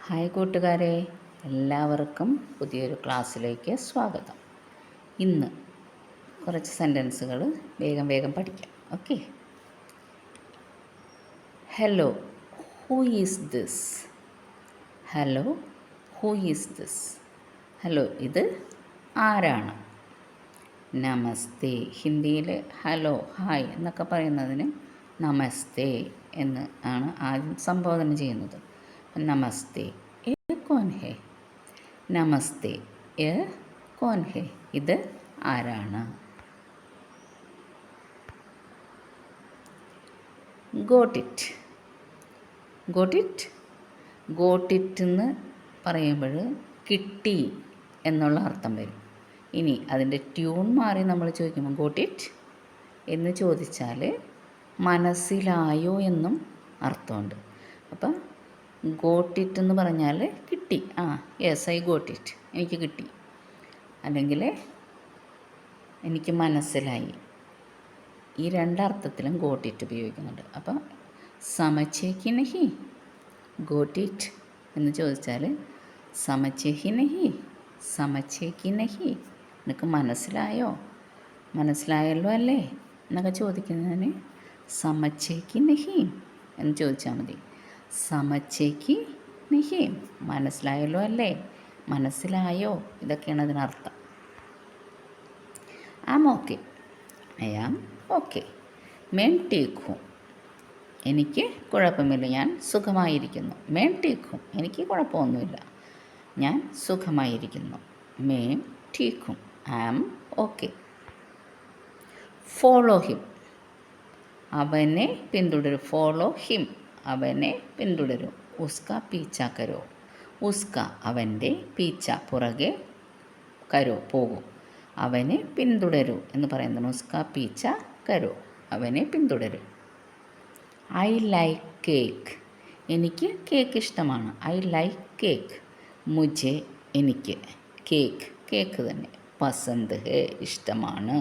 Hi കൂട്ടുകാരെ, എല്ലാവർക്കും പുതിയൊരു ക്ലാസ്സിലേക്ക് സ്വാഗതം. ഇന്ന് കുറച്ച് സെൻറ്റൻസുകൾ വേഗം പഠിക്കാം. Okay. Hello, who is this? Hello, who is this? Hello, ഇത് ആരാണ്? നമസ്തേ. ഹിന്ദിയിൽ ഹലോ, ഹായ് എന്നൊക്കെ പറയുന്നതിന് നമസ്തേ എന്ന് ആണ് ആദ്യം സംബോധന ചെയ്യുന്നത്. നമസ്തേ, യേ കോൻ ഹേ? നമസ്തേ, യേ കോൻ ഹേ? ഇത് ആരാണ്? Got it. Got it. Got it എന്ന് പറയുമ്പോൾ കിട്ടി എന്നുള്ള അർത്ഥം വരും. ഇനി അതിൻ്റെ ട്യൂൺ മാറി നമ്മൾ ചോദിക്കുമ്പോൾ ഗോട്ട് ഇറ്റ് എന്ന് ചോദിച്ചാൽ മനസ്സിലായോ എന്നും അർത്ഥമുണ്ട്. അപ്പം ഗോട്ട് ഇറ്റ് എന്ന് പറഞ്ഞാൽ കിട്ടി. യെസ്, ഐ ഗോട്ട് ഇറ്റ്, എനിക്ക് കിട്ടി, അല്ലെങ്കിൽ എനിക്ക് മനസ്സിലായി. ഈ രണ്ടർത്ഥത്തിലും ഗോട്ട് ഇറ്റ് ഉപയോഗിക്കുന്നുണ്ട്. അപ്പം സമച്ചേക്ക് നഹി ഗോട്ട് ഇറ്റ് എന്ന് ചോദിച്ചാൽ സമച്ചേക്ക് നഹി, സമച്ചേക്ക് നഹി, നിനക്ക് മനസ്സിലായോ, മനസ്സിലായല്ലോ അല്ലേ എന്നൊക്കെ ചോദിക്കുന്നതിന് സമച്ചേക്ക് നഹി എന്ന് ചോദിച്ചാൽ മതി. സമച്ചേക്ക് നഹി, മനസ്സിലായല്ലോ അല്ലേ, മനസ്സിലായോ, ഇതൊക്കെയാണ് അതിനർത്ഥം. Am okay, I am okay. മേം ടീക്ക് ഹൂം, എനിക്ക് കുഴപ്പമില്ല, ഞാൻ സുഖമായിരിക്കുന്നു. മേം ടീക്ക് ഹൂം, എനിക്ക് കുഴപ്പമൊന്നുമില്ല, ഞാൻ സുഖമായിരിക്കുന്നു. മേം ടീക്ക് ഹൂം, ആം ഓക്കെ. ഫോളോ ഹിം, അവനെ പിന്തുടരും. ഫോളോ ഹിം, അവനെ പിന്തുടരും. ഉസ്ക പീച്ച കരോ, ഉസ്ക അവൻ്റെ, പീച്ച പുറകെ, കരോ പോകും, അവനെ പിന്തുടരൂ എന്ന് പറയുന്നത് ഉസ്ക പീച്ച കരോ, അവനെ പിന്തുടരും. ഐ ലൈക്ക് കേക്ക്, എനിക്ക് കേക്ക് ഇഷ്ടമാണ്. I like cake. മുझे, എനിക്ക്. കേക്ക്, കേക്ക് തന്നെ. പസന്ത് ഹേ, ഇഷ്ടമാണ്.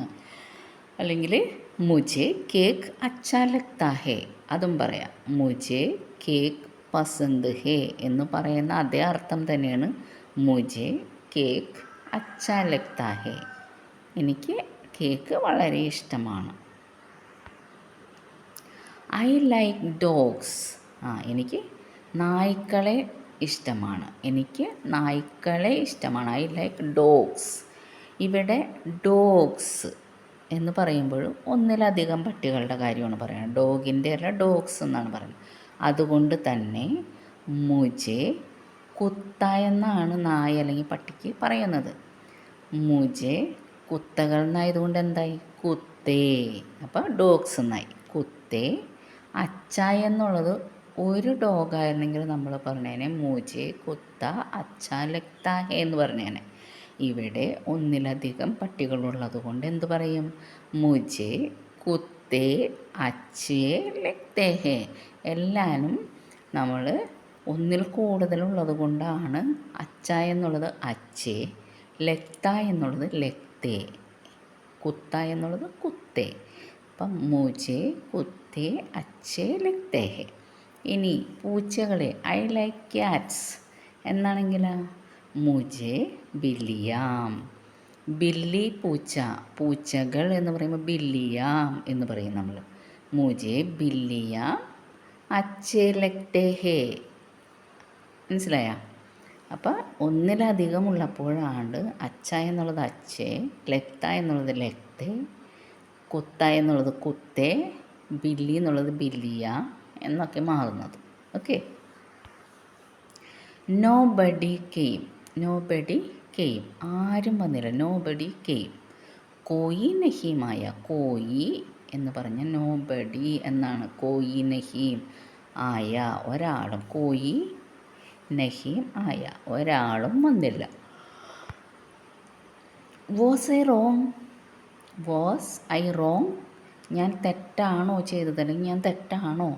അല്ലെങ്കിൽ മുझे കേക്ക് അച്ഛാ ലഗ്താ ഹേ, അതും പറയാം. മുझे കേക്ക് പസന്ത് ഹേ എന്ന് പറയുന്ന അതേ അർത്ഥം തന്നെയാണ് മുझे കേക്ക് അച്ഛാ ലഗ്താ ഹേ, എനിക്ക് കേക്ക് വളരെ ഇഷ്ടമാണ്. ഐ ലൈക്ക് ഡോഗ്സ്, എനിക്ക് നായ്ക്കളെ ഇഷ്ടമാണ്. എനിക്ക് നായ്ക്കളെ ഇഷ്ടമാണ്. I like dogs. ഇവിടെ ഡോഗ്സ് എന്ന് പറയുമ്പോഴും ഒന്നിലധികം പട്ടികളുടെ കാര്യമാണ് പറയുന്നത്. ഡോഗിൻ്റെ അല്ല, ഡോഗ്സ് എന്നാണ് പറയുന്നത്. അതുകൊണ്ട് തന്നെ മുझे കുത്ത എന്നാണ് നായ അല്ലെങ്കിൽ പട്ടിക്ക് പറയുന്നത്. മുझे കുത്തകൾ എന്നായതുകൊണ്ട് എന്തായി? കുത്തേ. അപ്പോൾ ഡോഗ്സ് എന്നായി. കുത്തേ. അച്ച എന്നുള്ളത് ഒരു ഡോഗായിരുന്നെങ്കിൽ നമ്മൾ പറഞ്ഞേനെ മുझे കുത്ത അച്ഛാ ലഗ്താ ഹേ എന്ന് പറഞ്ഞേനെ. ഇവിടെ ഒന്നിലധികം പട്ടികളുള്ളത് കൊണ്ട് എന്ത് പറയും? മുझे കുത്തേ അച്ഛേ ലഗ്തേ ഹേ. എല്ലാവരും നമ്മൾ ഒന്നിൽ കൂടുതലുള്ളത് കൊണ്ടാണ് അച്ഛ എന്നുള്ളത് അച്ഛേ, ലഗ്ത എന്നുള്ളത് ലഗ്തേ, കുത്ത എന്നുള്ളത് കുത്തേ. അപ്പം മുझे കുത്തേ അച്ഛേ ലഗ്തേ ഹേ. ഇനി പൂച്ചകളെ ഐ ലൈക്ക് ക്യാറ്റ്സ് എന്നാണെങ്കിലോ മുझे ബില്ലിയാം. ബില്ലി പൂച്ച, പൂച്ചകൾ എന്ന് പറയുമ്പോൾ ബില്ലിയാം എന്ന് പറയും നമ്മൾ. മുझे ബില്ലിയാം അച്ഛേ ലഗ്തേ ഹേ. മനസ്സിലായ? അപ്പം ഒന്നിലധികം ഉള്ളപ്പോഴാണ് അച്ഛ എന്നുള്ളത് അച്ഛേ, ലഗ്ത എന്നുള്ളത് ലഗ്തേ, കുത്ത എന്നുള്ളത് കുത്തേ, ബില്ലി എന്നുള്ളത് ബില്ലിയ എന്നൊക്കെ മാറുന്നത്. Okay. Nobody came, nobody came, ആരും വന്നില്ല. Nobody came. കോയി നഹീമായ, കോയി എന്ന് പറഞ്ഞ നോ ബഡി എന്നാണ്. കോയി നഹീം ആയ, ഒരാളും. കോയി നഹീം ആയ, ഒരാളും വന്നില്ല. Was I wrong, was I wrong, ഞാൻ തെറ്റാണോ ചെയ്തത്, അല്ലെങ്കിൽ ഞാൻ തെറ്റാണോ,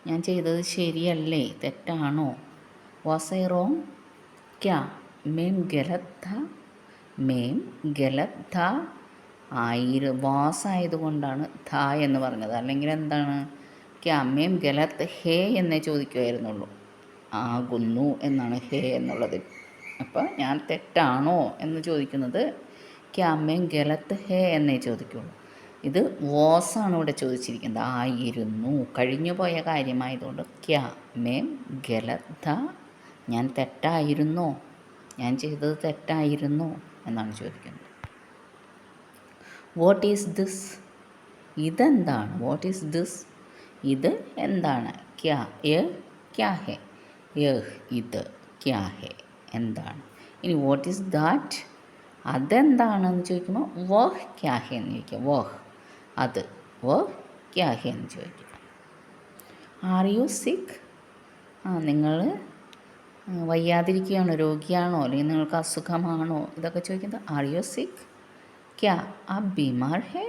ഞാൻ ചെയ്തത് ശരിയല്ലേ, തെറ്റാണോ. വാസ് ഐ റോങ് ക്യാ, മേം ഗലത് ഥാ, മേം ഗലത് ഥാ. വാസ് ആയതുകൊണ്ടാണ് ഥ എന്ന് പറഞ്ഞത്. അല്ലെങ്കിൽ എന്താണ്? ക്യാ മേം ഗലത്ത് ഹേ എന്നേ ചോദിക്കുമായിരുന്നുള്ളൂ. ആകുന്നു എന്നാണ് ഹേ എന്നുള്ളത്. അപ്പോൾ ഞാൻ തെറ്റാണോ എന്ന് ചോദിക്കുന്നത് ക്യാ മേ ഗലത്ത് ഹേ എന്നേ ചോദിക്കുള്ളൂ. ഇത് വാസാണ് ഇവിടെ ചോദിച്ചിരിക്കുന്നത്, ആയിരുന്നു, കഴിഞ്ഞു പോയ കാര്യമായതുകൊണ്ട് ക്യാ മേ ഗലത്ത, ഞാൻ തെറ്റായിരുന്നോ, ഞാൻ ചെയ്തത് തെറ്റായിരുന്നോ എന്നാണ് ചോദിക്കുന്നത്. വാട്ട് ഈസ് ദിസ്, ഇതെന്താണ്, വാട്ട് ഈസ് ദിസ്, ഇത് എന്താണ്, ക്യാ ക്യാ ഹെ, ഇത് ക്യാ ഹെ എന്താണ്. ഇനി വാട്ട് ഈസ് ദാറ്റ്, അതെന്താണെന്ന് ചോദിക്കുമ്പോൾ വഹ് ക്യാ ഹെ എന്ന് ചോദിക്കുക, വഹ് അത്, വഹ് ക്യാ ഹെ എന്ന് ചോദിക്കുക. ആർ യു സിക്ക്, നിങ്ങൾ വയ്യാതിരിക്കുകയാണോ, രോഗിയാണോ, അല്ലെങ്കിൽ നിങ്ങൾക്ക് അസുഖമാണോ, ഇതൊക്കെ ചോദിക്കുന്നത് ആർ യു സിക്ക്. ക്യാ ആപ് ബീമാർ ഹെ,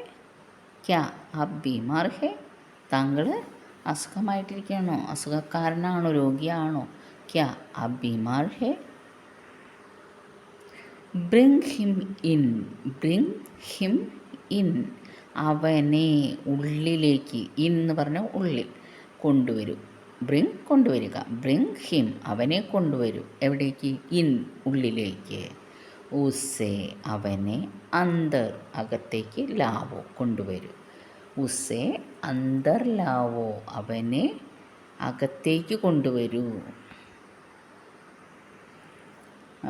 ക്യാ ആപ് ബീമാർ ഹെ, താങ്കൾ അസുഖമായിട്ടിരിക്കുകയാണോ, അസുഖക്കാരനാണോ, രോഗിയാണോ, ക്യാ ആപ് ബീമാർ ഹെ. Bring him in, bring him in, അവനെ ഉള്ളിലേക്ക്, ഇൻ എന്ന് പറഞ്ഞാൽ ഉള്ളിൽ, കൊണ്ടുവരൂ, ബ്രിങ് കൊണ്ടുവരിക, ബ്രിങ് ഹിം അവനെ കൊണ്ടുവരൂ, എവിടേക്ക്, ഇൻ ഉള്ളിലേക്ക്, ഉസേ അവനെ, അന്തർ അകത്തേക്ക്, ലാവോ കൊണ്ടുവരൂ, ഉസേ അന്തർ ലാവോ അവനെ അകത്തേക്ക് കൊണ്ടുവരൂ.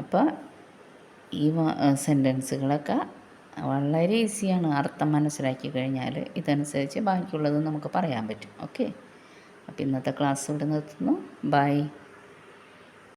അപ്പോൾ ഈ സെൻറ്റൻസുകളൊക്കെ വളരെ ഈസിയാണ്, അർത്ഥം മനസ്സിലാക്കി കഴിഞ്ഞാൽ ഇതനുസരിച്ച് ബാക്കിയുള്ളത് നമുക്ക് പറയാൻ പറ്റും. ഓക്കെ, അപ്പോൾ ഇന്നത്തെ ക്ലാസ് ഇവിടെ നിർത്തുന്നു. ബൈ.